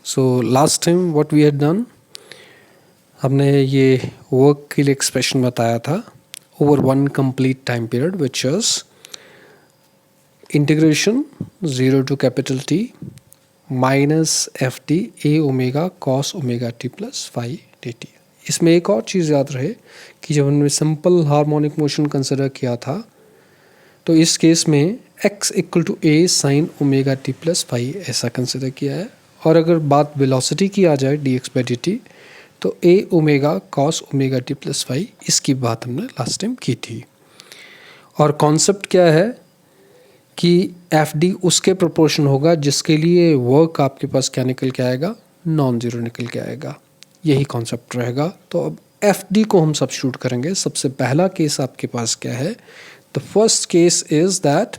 So last time what we had done, हमने ये work के लिए एक्सप्रेशन बताया था over one complete time period which is integration 0 to capital T minus F D a omega cos omega t plus phi d t. इसमें एक और चीज़ याद रहे कि जब हमने सिंपल हार्मोनिक मोशन कंसिडर किया था तो इस केस में x equal to a sine omega t plus phi ऐसा कंसिडर किया है, और अगर बात वेलोसिटी की आ जाए d x by d t तो a omega cos omega t plus phi, इसकी बात हमने लास्ट टाइम की थी। और कॉन्सेप्ट क्या है कि एफ डी उसके प्रोपोर्शन होगा जिसके लिए वर्क आपके पास क्या निकल के आएगा, नॉन ज़ीरो निकल के आएगा, यही कॉन्सेप्ट रहेगा। तो अब एफ डी को हम सब्स्टिट्यूट करेंगे। सबसे पहला केस आपके पास क्या है, the first case is that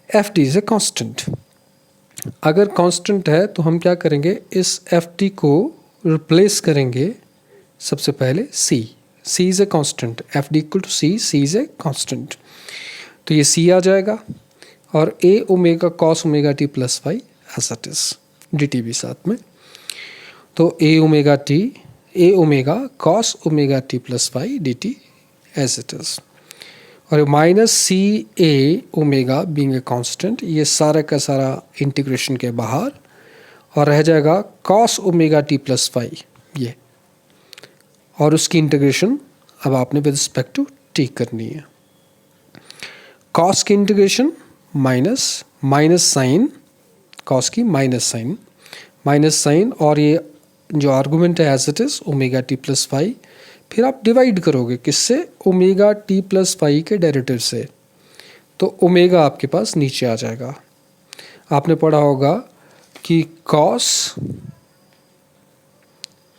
F D is a constant. अगर कांस्टेंट है तो हम क्या करेंगे, इस एफ टी को रिप्लेस करेंगे सबसे पहले C is a constant, F D equal to C is a constant, तो ये सी आ जाएगा और a omega cos omega t plus y as it is, d t भी साथ में, तो a omega cos omega t plus y d t as it is, और minus C a omega being a constant, ये सारा का सारा integration के बाहर, और रह जाएगा cos omega t plus phi ये, और उसकी इंटीग्रेशन अब आपने विद रिस्पेक्ट टू टी करनी है। कॉस की इंटीग्रेशन माइनस साइन, कॉस की माइनस साइन, और ये जो आर्गूमेंट है as it is omega t plus phi, फिर आप डिवाइड करोगे किससे, ओमेगा टी प्लस फाई के डेरिवेटिव से, तो ओमेगा आपके पास नीचे आ जाएगा। आपने पढ़ा होगा कि cos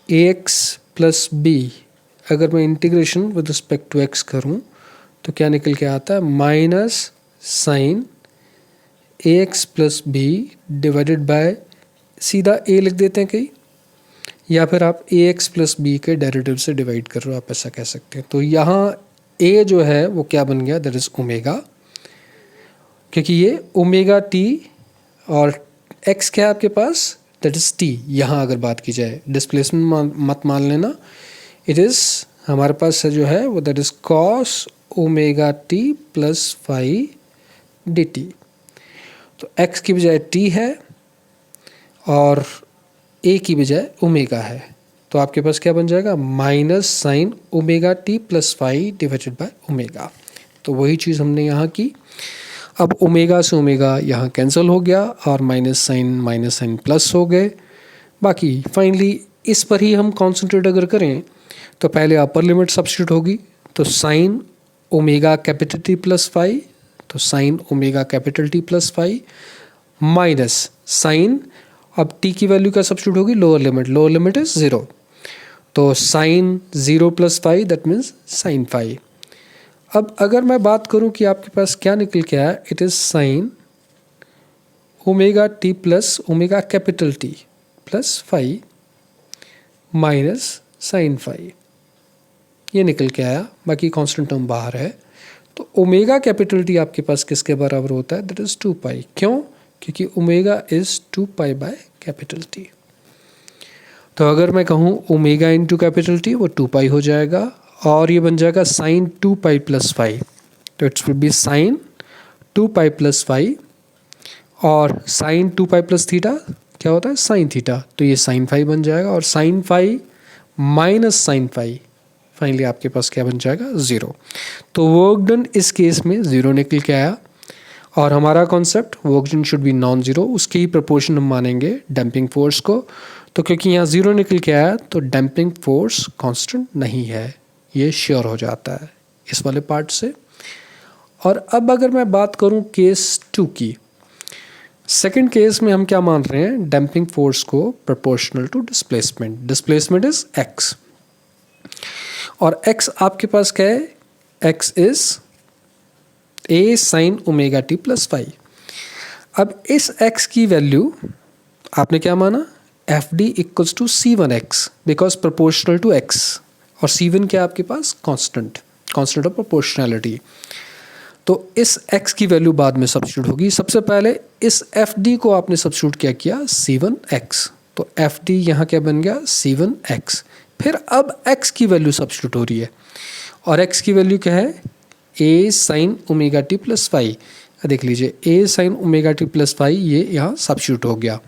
a x plus b, अगर मैं integration with respect to x करूं तो क्या निकल के आता है, minus sine a x plus b divided by, सीधा ए लिख देते हैं कहीं, या फिर आप ए एक्स प्लस बी के डेरिवेटिव से डिवाइड कर रहे हो, आप ऐसा कह सकते हैं। तो यहाँ ए जो है वो क्या बन गया, दैट इज ओमेगा, क्योंकि ये ओमेगा टी और एक्स क्या है आपके पास, दैट इज टी। यहाँ अगर बात की जाए डिस्प्लेसमेंट मत मान लेना, इट इज हमारे पास जो है वो that is cos omega t plus phi d t. तो एक्स की बजाय टी है और ए की बजाय ओमेगा है, तो आपके पास क्या बन जाएगा, minus sine omega t plus phi divided by omega. तो वही चीज़ हमने यहाँ की। अब ओमेगा से ओमेगा यहाँ कैंसिल हो गया और माइनस साइन प्लस हो गए। बाकी फाइनली इस पर ही हम कॉन्सेंट्रेट अगर करें तो पहले अपर लिमिट सब्स्टिट्यूट होगी, तो sine omega capital T plus phi, तो sine omega capital T plus phi minus sine, अब टी की वैल्यू क्या सब्स्टिट्यूट होगी, लोअर लिमिट इज 0, तो sine 0 plus phi that means sine phi. अब अगर मैं बात करूं कि आपके पास क्या निकल के आया, it is sine omega t plus omega capital T plus phi minus sine phi, ये निकल के आया, बाकी कांस्टेंट टर्म बाहर है। तो ओमेगा कैपिटल टी आपके पास किसके बराबर होता है, दैट इज 2 पाई। क्यों, क्योंकि omega is 2 pi by capital T. तो अगर मैं कहूँ ओमेगा इंटू कैपिटल टी, वो 2 पाई हो जाएगा, और ये बन जाएगा साइन 2 पाई प्लस फाई, तो it's will be sine 2 pi plus phi, और साइन 2 पाई प्लस थीटा क्या होता है, साइन थीटा, तो ये साइन फाई बन जाएगा, और sine phi minus sine phi, finally आपके पास क्या बन जाएगा, 0। तो वर्क डन इस केस में 0 निकल के आया, और हमारा concept work done should be non zero, उसके ही प्रोपोर्शन हम मानेंगे डैम्पिंग फोर्स को। तो क्योंकि यहाँ 0 निकल के आया तो डैम्पिंग फोर्स कांस्टेंट नहीं है, ये श्योर हो जाता है इस वाले पार्ट से। और अब अगर मैं बात करूँ केस 2 की, सेकेंड केस में हम क्या मान रहे हैं, डैम्पिंग फोर्स को proportional to displacement is x, और x आपके पास क्या है, x is a sine omega t plus phi. अब इस x की वैल्यू आपने क्या माना, F D equals to C1x because proportional to x, और C1 क्या आपके पास, कांस्टेंट ऑफ प्रोपोर्शनैलिटी। तो इस x की वैल्यू बाद में सब्स्टिट्यूट होगी। सबसे पहले इस fd को आपने सब्स्टिट्यूट क्या किया, c1x, तो fd यहाँ क्या बन गया, c1x। फिर अब x की वैल्यू सब्स्टिट्यूट हो रही है, और x की वैल्यू क्या है, a sin omega t plus phi. देख लीजिए a sin omega t plus phi ये यहाँ सब्स्टिट्यूट हो गया,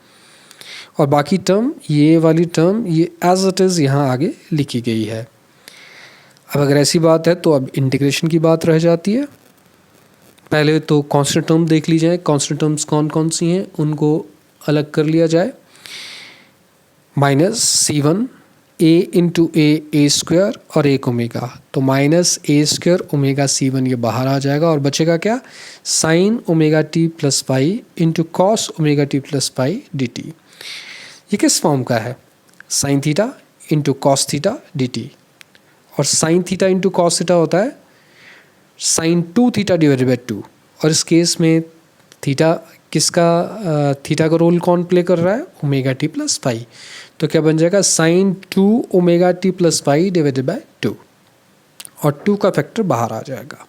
और बाकी टर्म ये वाली टर्म ये एज इट इज़ यहाँ आगे लिखी गई है। अब अगर ऐसी बात है तो अब इंटीग्रेशन की बात रह जाती है। पहले तो कांस्टेंट टर्म देख ली जाए, कांस्टेंट टर्म्स कौन कौन सी हैं उनको अलग कर लिया जाए। Minus c1 a into a square और एक ओमेगा, तो माइनस ए स्क्वायर ओमेगा c1 ये बाहर आ जाएगा, और बचेगा क्या, sine omega t plus pi into cos omega t plus pi d t. ये किस फॉर्म का है, sine theta into cos theta d t, और sine theta into cos theta होता है साइन 2 थीटा डिवाइडेड बाई 2, और इस केस में थीटा किसका, थीटा का रोल कौन प्ले कर रहा है, ओमेगा टी प्लस फाई। तो क्या बन जाएगा, sine 2 omega t plus phi divided by 2, और 2 का फैक्टर बाहर आ जाएगा।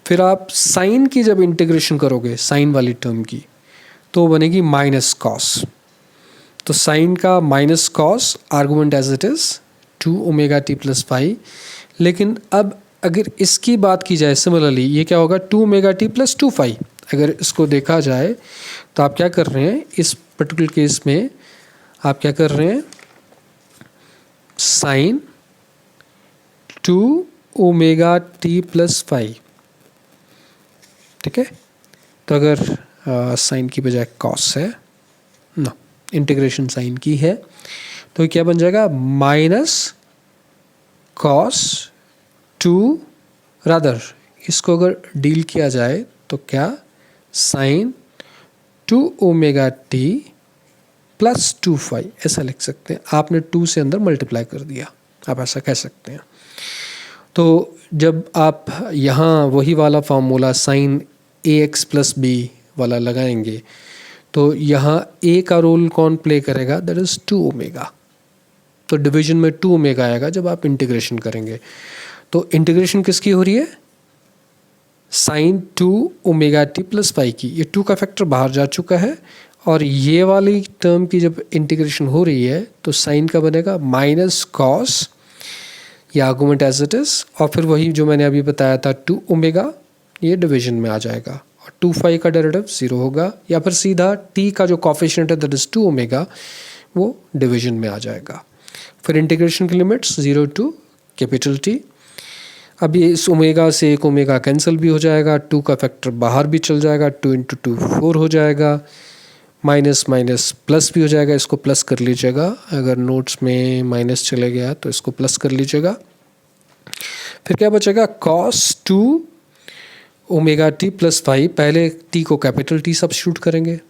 फिर आप साइन की जब इंटीग्रेशन करोगे साइन वाली टर्म की, तो बनेगी माइनस कॉस, तो साइन का minus cos, argument as it is 2 omega t plus phi. लेकिन अब अगर इसकी बात की जाए सिमिलरली, ये क्या होगा, 2 ओमेगा टी प्लस 2 फाई। अगर इसको देखा जाए तो आप क्या कर रहे हैं, इस पर्टिकुलर केस में आप क्या कर रहे हैं, sine 2 omega t plus phi, ठीक है। तो अगर साइन की बजाय कॉस है ना, इंटीग्रेशन साइन की है, तो क्या बन जाएगा, माइनस कॉस 2, रादर इसको अगर डील किया जाए तो क्या, sine 2 omega t plus 2 phi, ऐसा लिख सकते हैं। आपने 2 से अंदर मल्टीप्लाई कर दिया, आप ऐसा कह सकते हैं। तो जब आप यहाँ वही वाला formula sign a x plus B वाला लगाएंगे, तो यहाँ a का रोल कौन प्ले करेगा, दैट इज़ 2 ओमेगा। तो डिवीजन में 2 ओमेगा आएगा जब आप इंटीग्रेशन करेंगे। तो इंटीग्रेशन किसकी हो रही है, sine 2 omega t plus phi की। ये 2 का फैक्टर बाहर जा चुका है, और ये वाली टर्म की जब इंटीग्रेशन हो रही है तो साइन का बनेगा माइनस कॉस, ये आर्गुमेंट एज इट इज़, और फिर वही जो मैंने अभी बताया था 2 ओमेगा, ये डिवीजन में आ जाएगा, और 2 फाई का डेरिवेटिव 0 होगा, या फिर सीधा t का जो कॉफिशिएंट है दैट इज़ 2 ओमेगा, वो डिवीजन में आ जाएगा। फिर इंटीग्रेशन की लिमिट्स 0 टू कैपिटल T। अब ये इस ओमेगा से एक ओमेगा कैंसिल भी हो जाएगा, 2 का फैक्टर बाहर भी चल जाएगा, 2 इंटू 2 4 हो जाएगा, माइनस माइनस प्लस भी हो जाएगा, इसको प्लस कर लीजिएगा, अगर नोट्स में माइनस चले गया तो इसको प्लस कर लीजिएगा। फिर क्या बचेगा, cos 2 omega t plus phi, पहले t को कैपिटल T सब्स्टिट्यूट करेंगे,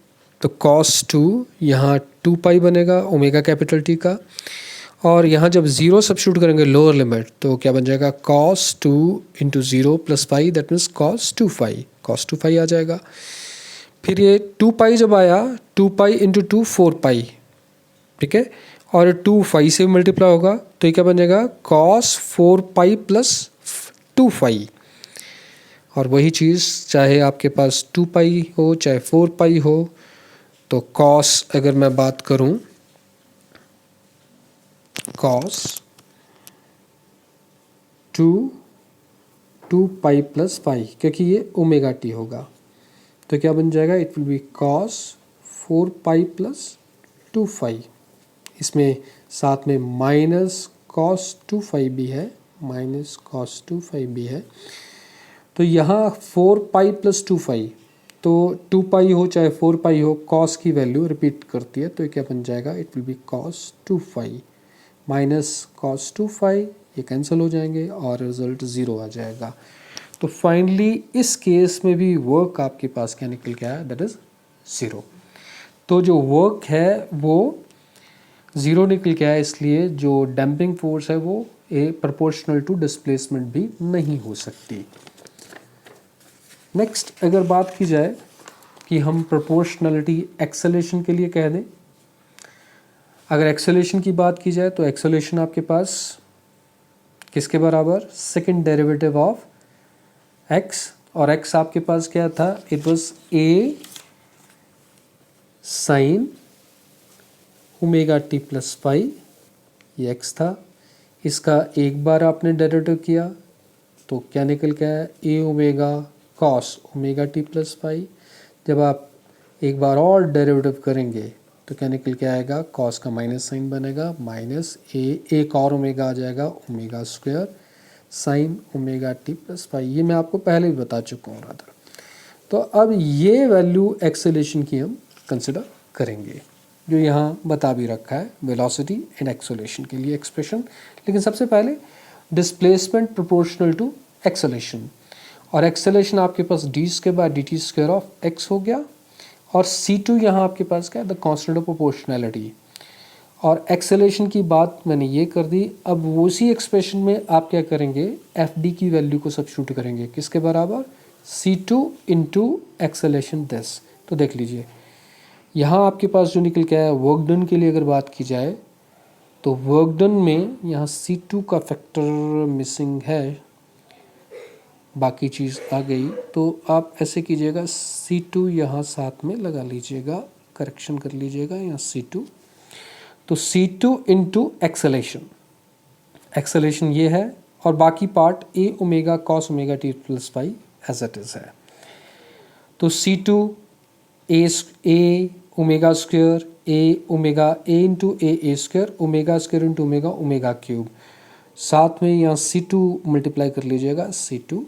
तो कॉस 2 यहाँ 2 पाई बनेगा ओमेगा कैपिटल T का, और यहाँ जब 0 सब्स्टिट्यूट करेंगे लोअर लिमिट, तो क्या बन जाएगा, cos 2 into 0 plus phi, that means cos 2 phi, cos 2 phi आ जाएगा। फिर ये 2 पाई जब आया, 2 पाई इंटू 2 4 पाई, ठीक है, और 2 फाई से मल्टीप्लाई होगा, तो ये क्या बन जाएगा, कॉस 4 पाई प्लस 2 फाई। और वही चीज़ चाहे आपके पास 2 पाई हो चाहे 4 पाई हो, तो कॉस अगर मैं बात करूं, कॉस 2 पाई प्लस फाई, क्योंकि ये ओमेगा टी होगा, तो क्या बन जाएगा, it will be cos 4 pi plus 2 phi. इसमें साथ में माइनस कॉस 2 फाई भी है, माइनस कॉस 2 फाई भी है। तो यहाँ 4 पाई प्लस 2 फाई, तो 2 पाई हो चाहे 4 पाई हो, कॉस की वैल्यू रिपीट करती है, तो ये क्या बन जाएगा, it will be cos 2 phi minus cos 2 phi, ये कैंसिल हो जाएंगे और रिजल्ट 0 आ जाएगा। तो फाइनली इस केस में भी वर्क आपके पास क्या निकल के आया, दैट इज़ 0। तो जो वर्क है वो 0 निकल के आया, इसलिए जो डैम्पिंग फोर्स है वो प्रोपोर्शनल टू डिस्प्लेसमेंट भी नहीं हो सकती। नेक्स्ट अगर बात की जाए कि हम प्रोपोर्शनलिटी एक्सेलेरेशन के लिए कह दें, अगर एक्सेलेरेशन की बात की जाए तो एक्सेलेरेशन आपके पास किसके बराबर, सेकंड डेरिवेटिव ऑफ x, और x आपके पास क्या था, it was a sine omega t plus phi, ये x था। इसका एक बार आपने डेरिवेटिव किया तो क्या निकल के आया, a omega cos omega t plus phi. जब आप एक बार और डेरिवेटिव करेंगे तो क्या निकल के आएगा, कॉस का माइनस साइन बनेगा, माइनस ए, एक और ओमेगा आ जाएगा, omega square sine omega t plus phi. ये मैं आपको पहले भी बता चुका हूँ रादर। तो अब ये वैल्यू एक्सेलेरेशन की हम कंसिडर करेंगे, जो यहाँ बता भी रखा है वेलोसिटी एंड एक्सेलेरेशन के लिए एक्सप्रेशन। लेकिन सबसे पहले डिस्प्लेसमेंट प्रोपोर्शनल टू एक्सेलेरेशन, और एक्सेलेरेशन आपके पास d square by d t square of x हो गया, और C2 यहाँ आपके पास क्या है, द कांस्टेंट ऑफ प्रोपोर्शनैलिटी। और एक्सेलेरेशन की बात मैंने ये कर दी। अब उसी एक्सप्रेशन में आप क्या करेंगे, एफ डी की वैल्यू को सब्स्टिट्यूट करेंगे, किसके बराबर, C2 इंटू एक्सेलेरेशन दिस। तो देख लीजिए यहाँ आपके पास जो निकल के आया, वर्क डन के लिए अगर बात की जाए तो वर्क डन में यहाँ C2 का फैक्टर मिसिंग है, बाकी चीज़ आ गई। तो आप ऐसे कीजिएगा, C2 यहाँ साथ में लगा लीजिएगा, करेक्शन कर लीजिएगा यहाँ C2। तो C2 इंटू एक्सेलेरेशन, एक्सेलेरेशन ये है, और बाकी part a omega cos omega t plus phi as it is है। तो C2 a omega square a omega a into a square omega square into omega omega cube, साथ में यहाँ C2 multiply कर लीजिएगा, C2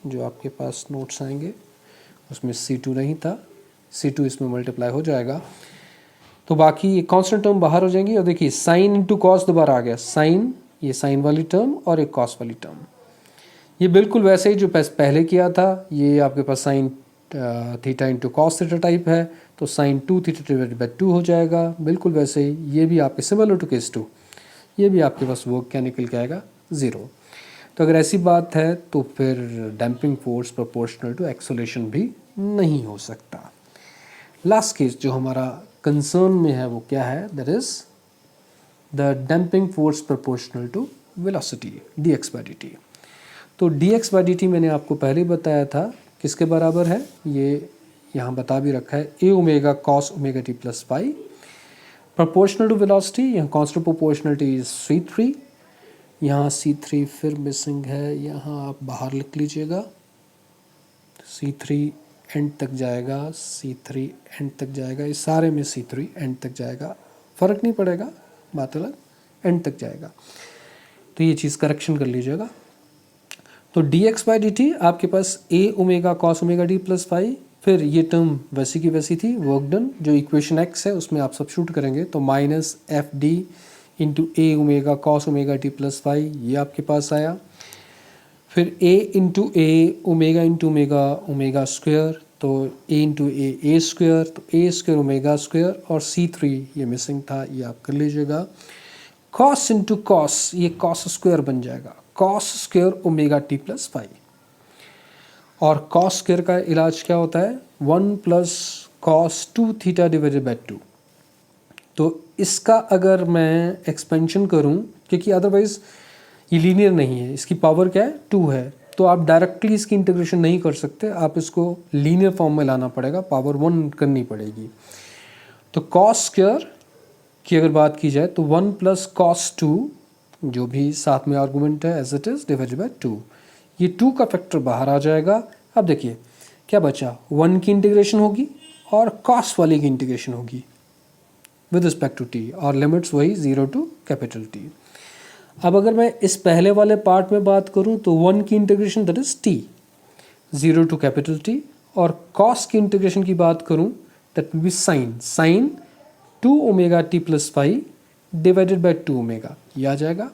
जो आपके पास नोट्स आएंगे उसमें C2 नहीं था, C2 इसमें मल्टीप्लाई हो जाएगा। तो बाकी ये कांस्टेंट टर्म बाहर हो जाएंगी, और देखिए साइन इंटू कॉस दोबारा आ गया, साइन, ये साइन वाली टर्म और एक कॉस वाली टर्म। ये बिल्कुल वैसे ही जो पहले किया था, ये आपके पास sine theta into cos theta type है, तो साइन 2 थीटा डिवाइडेड बाई 2 हो जाएगा, बिल्कुल वैसे ही। ये भी आपके सिमिलर टू केस 2, ये भी आपके पास वो क्या निकल के आएगा, 0। तो अगर ऐसी बात है तो फिर damping force proportional to acceleration भी नहीं हो सकता। लास्ट केस जो हमारा कंसर्न में है वो क्या है, that is the damping force proportional to velocity dx by dt। तो dx बाई dt मैंने आपको पहले ही बताया था किसके बराबर है, ये यहाँ बता भी रखा है, a omega cos omega t plus phi proportional to velocity. यहाँ कांस्टेंट प्रोपोर्शनलिटी इज C3, यहाँ C3 फिर मिसिंग है, यहाँ आप बाहर लिख लीजिएगा, C3 एंड तक जाएगा, C3 एंड तक जाएगा, इस सारे में C3 एंड तक जाएगा, फ़र्क नहीं पड़ेगा, बात अलग, एंड तक जाएगा। तो ये चीज़ करेक्शन कर लीजिएगा। तो dx बाई dt आपके पास a omega cos omega d plus phi, फिर ये टर्म वैसी की वैसी थी, वर्क डन जो इक्वेशन x है उसमें आप सब्स्टिट्यूट करेंगे, तो minus F d into a omega cos omega t plus phi, ये आपके पास आया। फिर a into a omega into omega omega square, तो a इंटू ए स्क्वायर, तो ए स्क्वायर ओमेगा स्क्वायर, और C3 ये मिसिंग था, ये आप कर लीजिएगा। कॉस इंटू कॉस, ये कॉस स्क्वायर बन जाएगा, cos square omega t plus phi, और कॉस स्क्वायर का इलाज क्या होता है, 1 plus cos 2 theta divided by 2। तो इसका अगर मैं एक्सपेंशन करूं, क्योंकि अदरवाइज ये लीनियर नहीं है, इसकी पावर क्या है, 2 है, तो आप डायरेक्टली इसकी इंटीग्रेशन नहीं कर सकते, आप इसको लीनियर फॉर्म में लाना पड़ेगा, पावर 1 करनी पड़ेगी। तो कॉस स्क्वायर की अगर बात की जाए तो 1 प्लस कॉस 2, जो भी साथ में आर्गूमेंट है as it is, divided by 2, ये 2 का फैक्टर बाहर आ जाएगा। अब देखिए क्या बचा, 1 की इंटीग्रेशन होगी और कॉस वाली की इंटीग्रेशन होगी विद रिस्पेक्ट टू टी, और लिमिट्स वही 0 टू कैपिटल टी। अब अगर मैं इस पहले वाले पार्ट में बात करूं तो 1 की integration that is t, 0 to capital T, और कॉस की इंटीग्रेशन की बात करूं that will be sine 2 omega t plus phi divided by 2 omega, ये आ जाएगा।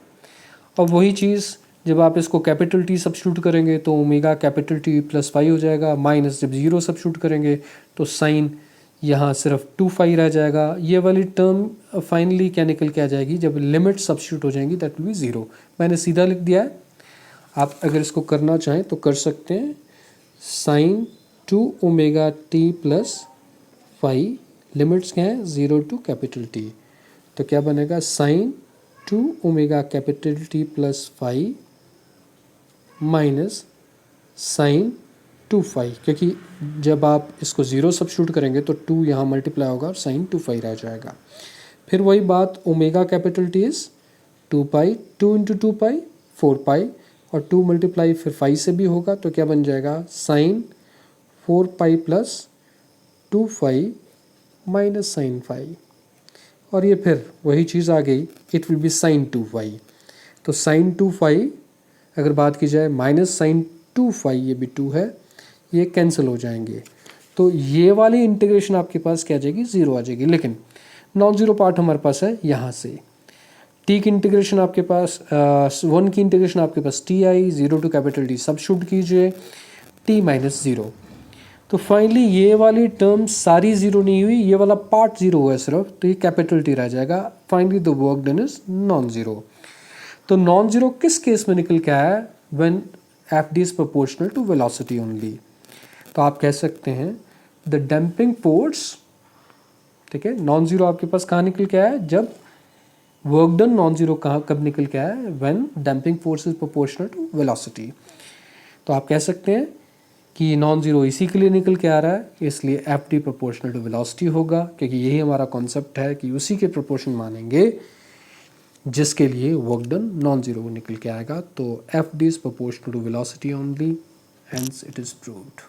और वही चीज़ जब आप इसको कैपिटल टी सब्स्टिट्यूट करेंगे तो omega capital T plus phi हो जाएगा, माइनस जब 0 सब्स्टिट्यूट करेंगे तो साइन यहाँ सिर्फ 2 फाई रह जाएगा। ये वाली टर्म फाइनली क्या निकल के आ जाएगी, जब लिमिट सब्स्टिट्यूट हो जाएंगी दैट विल बी 0। मैंने सीधा लिख दिया है, आप अगर इसको करना चाहें तो कर सकते हैं। Sine 2 omega t plus phi, limits क्या हैं, 0 टू कैपिटल टी, तो क्या बनेगा, sine 2 omega capital T plus phi minus sine 2 phi, क्योंकि जब आप इसको 0 सब्स्टिट्यूट करेंगे तो 2 यहाँ मल्टीप्लाई होगा और साइन 2 फाई रह जाएगा। फिर वही बात, omega capital T is 2 pi, 2 into 2 पाई 4 पाई, और 2 मल्टीप्लाई फिर फाई से भी होगा तो क्या बन जाएगा, sine 4 pi plus 2 phi minus sine phi. और ये फिर वही चीज़ आ गई, it will be sine 2 phi. तो साइन 2 फाई अगर बात की जाए माइनस साइन 2 फाई, ये भी 2 है, ये कैंसिल हो जाएंगे। तो ये वाली इंटीग्रेशन आपके पास क्या आ जाएगी, 0 आ जाएगी। लेकिन नॉन ज़ीरो पार्ट हमारे पास है यहाँ से। टी की इंटीग्रेशन आपके पास 1 की इंटीग्रेशन आपके पास टी आई, 0 टू कैपिटल टी सब्स्टिट्यूट कीजिए, टी माइनस 0। तो फाइनली ये वाली टर्म सारी 0 नहीं हुई, ये वाला पार्ट 0 हुआ है सिर्फ, तो ये कैपिटल टी रह जाएगा। Finally the work done is non zero. तो नॉन ज़ीरो किस केस में निकल के आया है, when F D is proportional to velocity only. तो आप कह सकते हैं द डैम्पिंग फोर्स, ठीक है, नॉन ज़ीरो आपके पास कहाँ निकल के आया है, जब वर्क डन नॉन ज़ीरो कहाँ कब निकल के आया है, when damping force is proportional to velocity. तो आप कह सकते हैं कि नॉन ज़ीरो इसी के लिए निकल के आ रहा है, इसलिए F D proportional to velocity होगा, क्योंकि यही हमारा कॉन्सेप्ट है कि उसी के प्रोपोर्शन मानेंगे जिसके लिए वर्क डन नॉन ज़ीरो निकल के आएगा। तो F D is proportional to velocity only, hence it is proved.